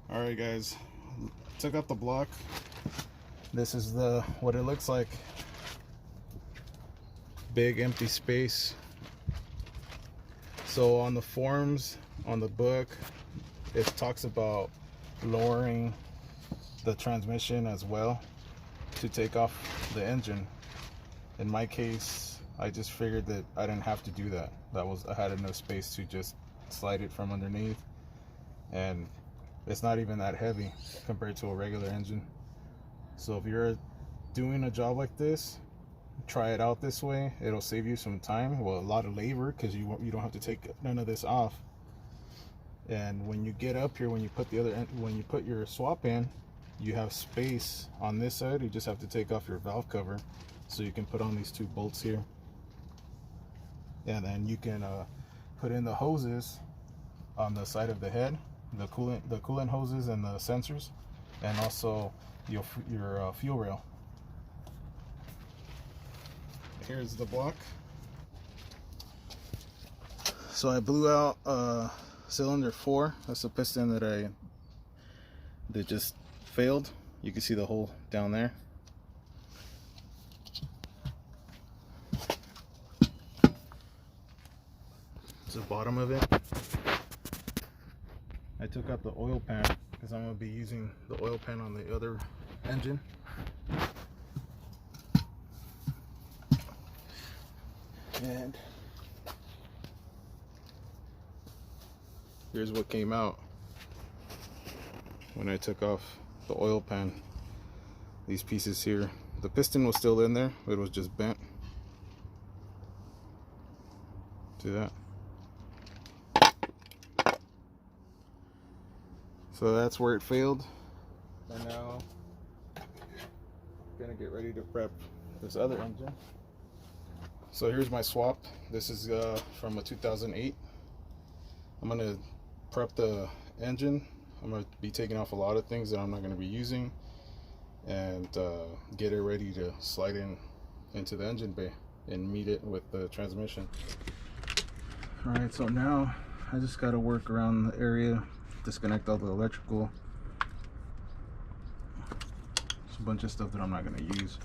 Alright guys, took out the block. This is what it looks like. Big empty space. So on the forms, on the book, it talks about lowering the transmission as well to take off the engine. In my case, I just figured that I didn't have to do that. I had enough space to just slide it from underneath, and it's not even that heavy compared to a regular engine. So if you're doing a job like this, try it out this way. It'll save you some time, well, a lot of labor, because you don't have to take none of this off. And when you get up here, when you put your swap in, you have space on this side. You just have to take off your valve cover, so you can put on these two bolts here, and then you can put in the hoses on the side of the head, the coolant hoses and the sensors, and also your fuel rail. Here's the block. So I blew out cylinder 4. That's the piston that just failed. You can see the hole down there. It's the bottom of it. I took out the oil pan because I'm going to be using the oil pan on the other engine. And here's what came out when I took off the oil pan. These pieces here, the piston was still in there, it was just bent. See that? So that's where it failed. And now I'm gonna get ready to prep this other engine. So here's my swap. This is from a 2008. I'm gonna prep the engine. I'm gonna be taking off a lot of things that I'm not gonna be using, and get it ready to slide into the engine bay and meet it with the transmission. All right, so now I just gotta work around the area, disconnect all the electrical. There's a bunch of stuff that I'm not gonna use.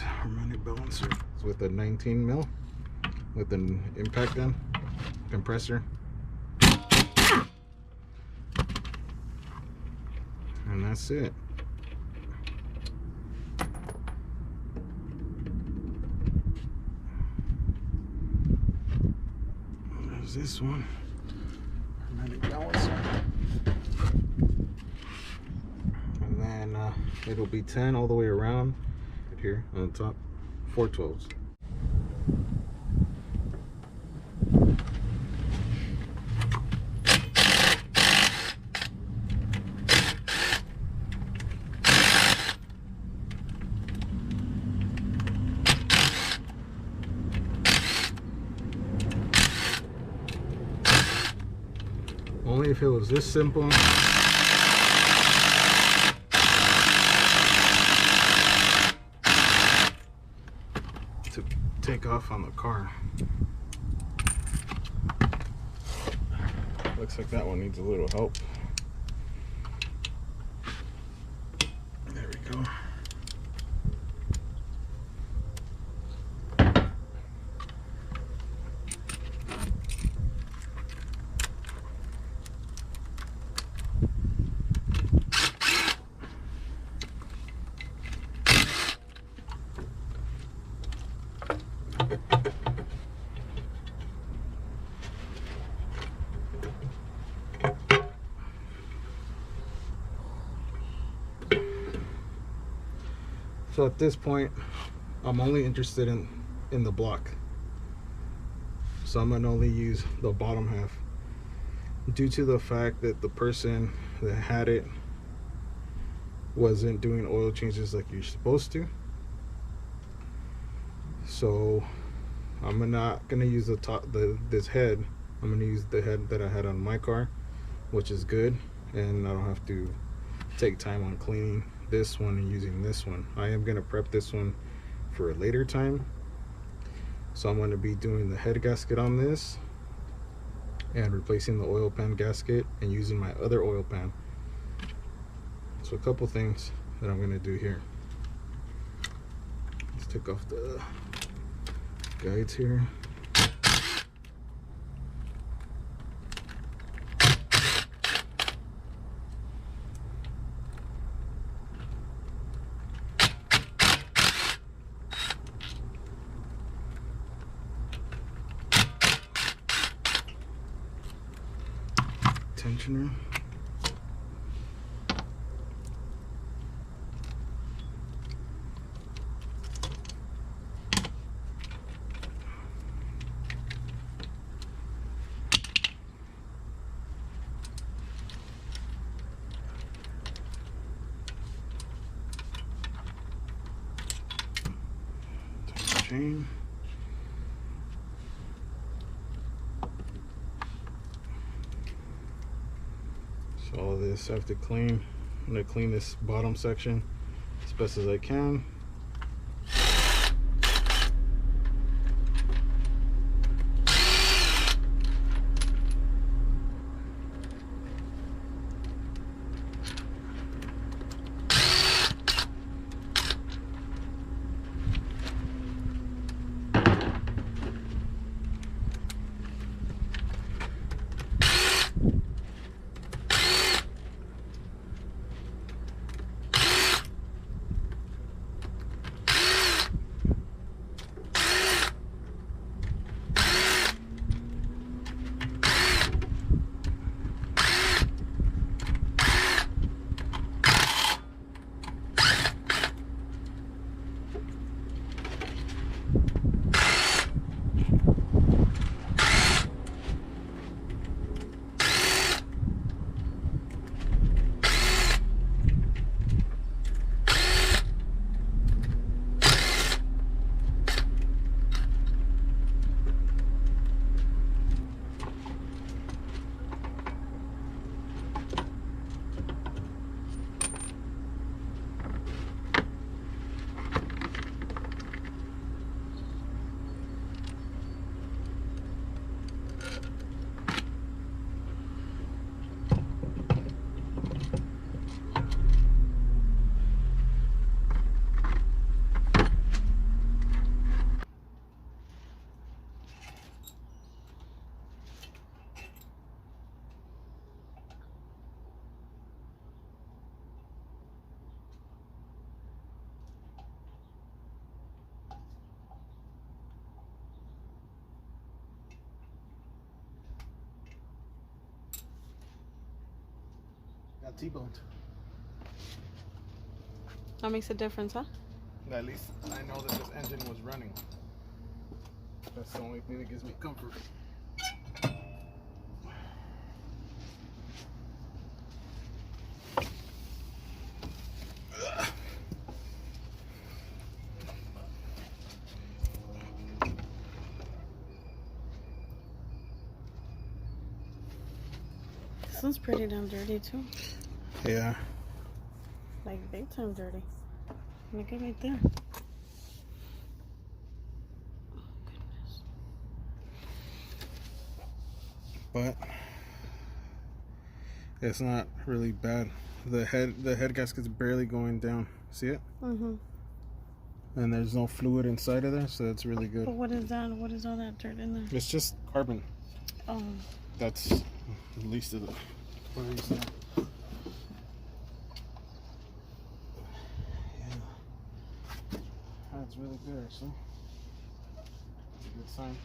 harmonic balancer. It's with a 19 mil with an impact gun compressor, and that's it. There's this one, harmonic balancer, and then it'll be 10 all the way around right here on the top, 412s. Only if it was this simple. To take off on the car. Looks like that one needs a little help. There we go. So at this point, I'm only interested in the block. So I'm gonna only use the bottom half due to the fact that the person that had it wasn't doing oil changes like you're supposed to. So I'm not gonna use the top, this head. I'm gonna use the head that I had on my car, which is good, and I don't have to take time on cleaning this one and using this one. I am going to prep this one for a later time, so I'm going to be doing the head gasket on this and replacing the oil pan gasket and using my other oil pan. So a couple things that I'm going to do here. Let's take off the guides here. Tensioner. Chain. So all of this I have to clean. I'm going to clean this bottom section as best as I can. T-boned. That makes a difference, huh? At least I know that this engine was running. That's the only thing that gives me comfort. This one's pretty damn dirty too. Yeah. Like big time dirty. Look at right there. Oh goodness. But it's not really bad. The head gasket's barely going down. See it? Mm-hmm. And there's no fluid inside of there, so that's really good. But what is that? What is all that dirt in there? It's just carbon. Oh. That's the least of the worries there. Yeah. That's really good, actually. That's a good sign.